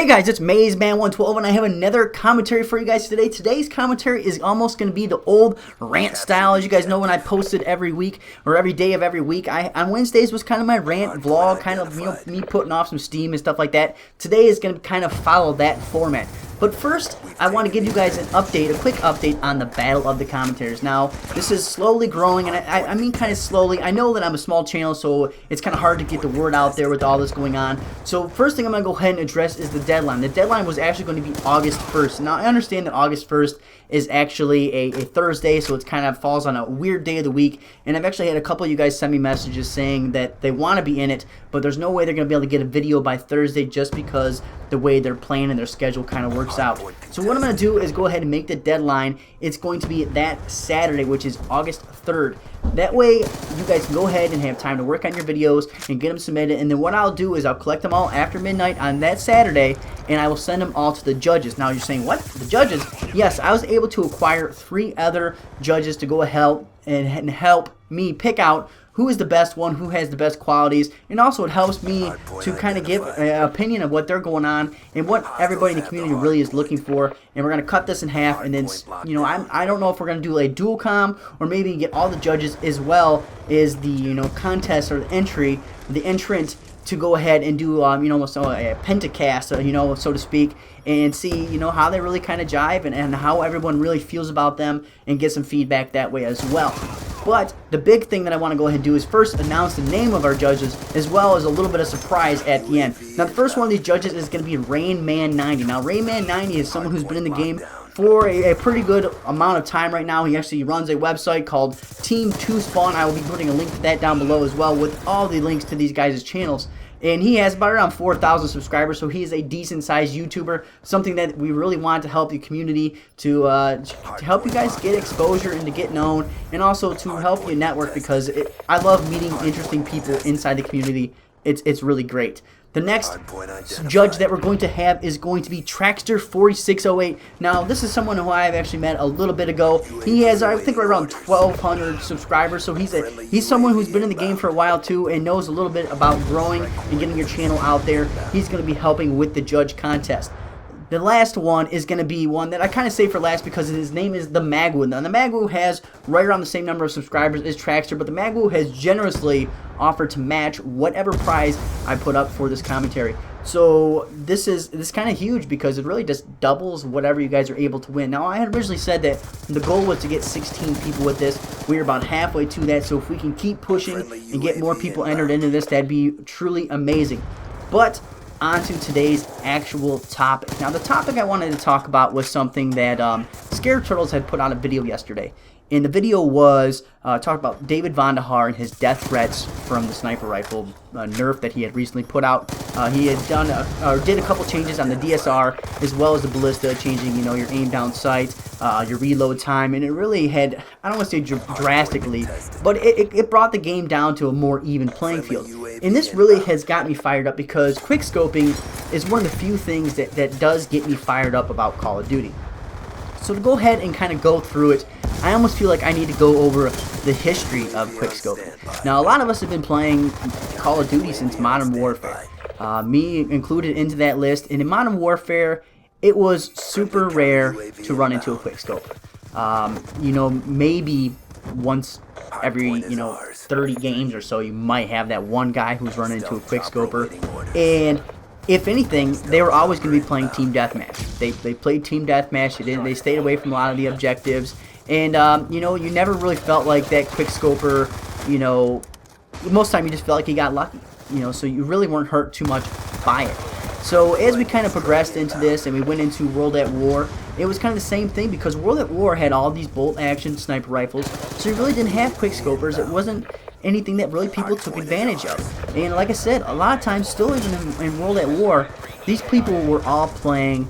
Hey guys, it's MazeMan112 and I have another commentary for you guys today. Today's commentary is almost going to be the old rant style. As you guys know, when I posted every week or every day of every week, on Wednesdays was kind of my rant vlog, kind of me putting off some steam and stuff like that. Today is going to kind of follow that format. But first, I want to give you guys an update, a quick update on the Battle of the Commentators. Now, this is slowly growing, and I mean kind of slowly. I know that I'm a small channel, so it's kind of hard to get the word out there with all this going on. So first thing I'm going to go ahead and address is the deadline. The deadline was actually going to be August 1st. Now, I understand that August 1st is actually a Thursday, so it kind of falls on a weird day of the week. And I've actually had a couple of you guys send me messages saying that they want to be in it, but there's no way they're going to be able to get a video by Thursday just because the way they're playing and their schedule kind of works out. So what I'm going to do is go ahead and make the deadline. It's going to be that Saturday, which is August 3rd. That way, you guys can go ahead and have time to work on your videos and get them submitted. And then what I'll do is I'll collect them all after midnight on that Saturday, and I will send them all to the judges. Now, you're saying, what? The judges? Yes, I was able to acquire 3 other judges to go ahead and help me pick out who is the best one, who has the best qualities, and also it helps me to kind of give an opinion of what they're going on and what everybody in the community really is looking for. And we're going to cut this in half, and then, you know, I don't know if we're going to do a dual com or maybe get all the judges as well as the, you know, contest or the entrant to go ahead and do, you know, almost a pentacast, you know, so to speak, and see, you know, how they really kind of jive and how everyone really feels about them and get some feedback that way as well. But the big thing that I want to go ahead and do is first announce the name of our judges, as well as a little bit of surprise at the end. Now, the first one of these judges is going to be RainMan90. Now, RainMan90 is someone who's been in the game for a pretty good amount of time right now. He actually runs a website called Team2Spawn. I will be putting a link to that down below as well with all the links to these guys' channels. And he has about around 4,000 subscribers, so he is a decent-sized YouTuber, something that we really want to help the community to help you guys get exposure and to get known, and also to help you network, because I love meeting interesting people inside the community. It's really great. The next judge that we're going to have is going to be Trackster4608. Now, this is someone who I have actually met a little bit ago. He has, I think, right around 1,200 subscribers, so he's someone who's been in the game for a while too and knows a little bit about growing and getting your channel out there. He's going to be helping with the judge contest. The last one is going to be one that I kind of save for last because his name is TheMagWoo. Now, TheMagWoo has right around the same number of subscribers as Trackster, but TheMagWoo has generously offered to match whatever prize I put up for this commentary. So this is kind of huge because it really just doubles whatever you guys are able to win. Now, I had originally said that the goal was to get 16 people with this. We're about halfway to that, so if we can keep pushing and get more people entered into this, that'd be truly amazing. But on to today's actual topic. Now, the topic I wanted to talk about was something that Scared Turtles had put out a video yesterday. And the video was talking about David Vanderhaar and his death threats from the sniper rifle nerf that he had recently put out. He had did a couple changes on the DSR as well as the ballista, changing, you know, your aim down sight, your reload time, and it really had, I don't want to say drastically, but it brought the game down to a more even playing field. And this really has got me fired up because quickscoping is one of the few things that does get me fired up about Call of Duty. So to go ahead and kind of go through it, I almost feel like I need to go over the history of quickscoping. Now, a lot of us have been playing Call of Duty since Modern Warfare, me included into that list. And in Modern Warfare, it was super rare to run into a quickscope. You know, maybe once every, you know, 30 games or so, you might have that one guy who's running into a quickscoper. And if anything, they were always going to be playing Team Deathmatch. They played Team Deathmatch. They stayed away from a lot of the objectives. And, you know, you never really felt like that quickscoper, you know, most of the time you just felt like you got lucky. You know, so you really weren't hurt too much by it. So as we kind of progressed into this and we went into World at War, it was kind of the same thing because World at War had all these bolt action sniper rifles, so you really didn't have quickscopers. It wasn't anything that really people took advantage of. And like I said, a lot of times, still even in World at War, these people were all playing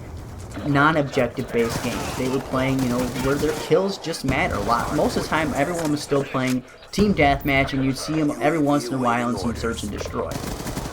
non-objective based games. They were playing, you know, where their kills just matter a lot. Most of the time, everyone was still playing Team Deathmatch, and you'd see them every once in a while in some Search and Destroy.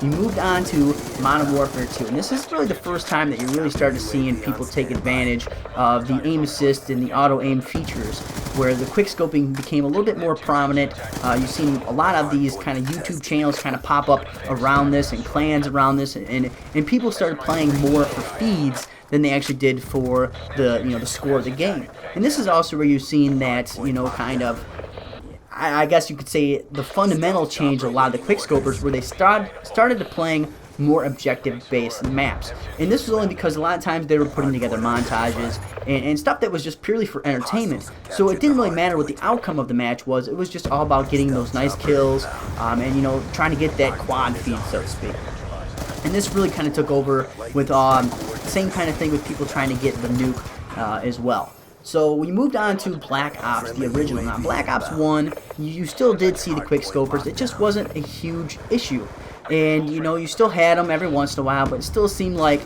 you moved on to Modern Warfare 2, and this is really the first time that you really started seeing people take advantage of the aim assist and the auto aim features, where the quickscoping became a little bit more prominent. You've seen a lot of these kind of YouTube channels kind of pop up around this, and clans around this, and people started playing more for feeds than they actually did for the the score of the game. And this is also where you've seen that kind of, I guess you could say, the fundamental change of a lot of the quickscopers, where they started to playing more objective-based maps. And this was only because a lot of times they were putting together montages and stuff that was just purely for entertainment. So it didn't really matter what the outcome of the match was. It was just all about getting those nice kills and trying to get that quad feed, so to speak. And this really kind of took over with same kind of thing with people trying to get the nuke as well. So we moved on to Black Ops, the original. Now, Black Ops 1, you still did see the quickscopers. It just wasn't a huge issue. And, you still had them every once in a while, but it still seemed like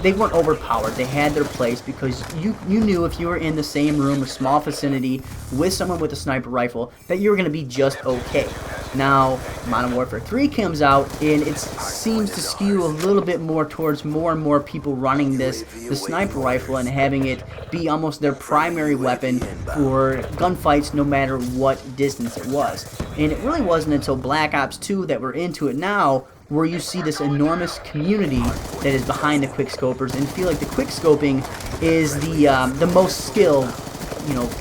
they weren't overpowered. They had their place because you knew if you were in the same room or small vicinity with someone with a sniper rifle that you were going to be just okay. Now, Modern Warfare 3 comes out, and it seems to skew a little bit more towards more and more people running the sniper rifle and having it be almost their primary weapon for gunfights, no matter what distance it was. And it really wasn't until Black Ops 2 that we're into it now, where you see this enormous community that is behind the quickscopers, and feel like the quickscoping is the most skilled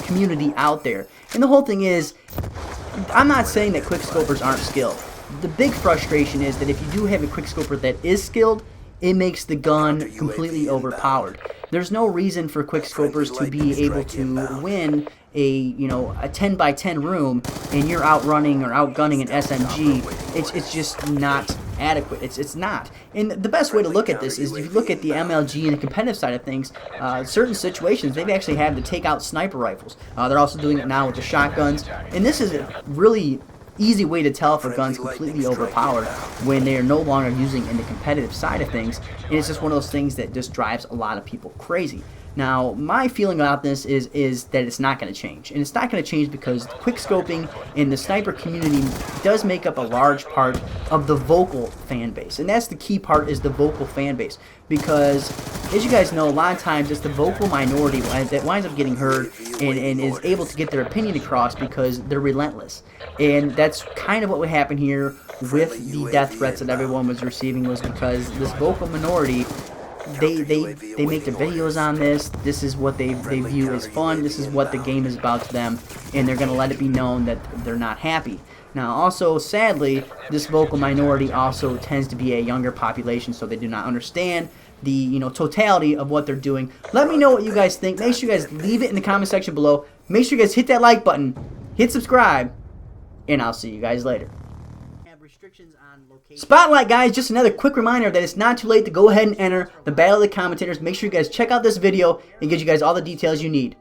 community out there. And the whole thing is, I'm not saying that quickscopers aren't skilled. The big frustration is that if you do have a quickscoper that is skilled, it makes the gun completely overpowered. There's no reason for quickscopers to be able to win a 10 by 10 room and you're outrunning or outgunning an SMG. It's just not adequate. It's not. And the best way to look at this is if you look at the MLG and the competitive side of things, certain situations they've actually had to take out sniper rifles. They're also doing it now with the shotguns, and this is a really easy way to tell if a gun's completely overpowered when they are no longer using in the competitive side of things. And it's just one of those things that just drives a lot of people crazy. Now, my feeling about this is that it's not going to change. And it's not going to change because quickscoping in the sniper community does make up a large part of the vocal fan base. And that's the key part, is the vocal fan base. Because, as you guys know, a lot of times it's the vocal minority that winds up getting heard and is able to get their opinion across because they're relentless. And that's kind of what would happen here with the death threats that everyone was receiving, was because this vocal minority, they make their videos on this. This is what they view as fun. This is what the game is about to them, and they're going to let it be known that they're not happy. Now, also, sadly, this vocal minority also tends to be a younger population, so they do not understand the totality of what they're doing. Let me know what you guys think. Make sure you guys leave it in the comment section below. Make sure you guys hit that like button, hit subscribe, and I'll see you guys later. Spotlight, guys, just another quick reminder that it's not too late to go ahead and enter the Battle of the Commentators. Make sure you guys check out this video and get you guys all the details you need.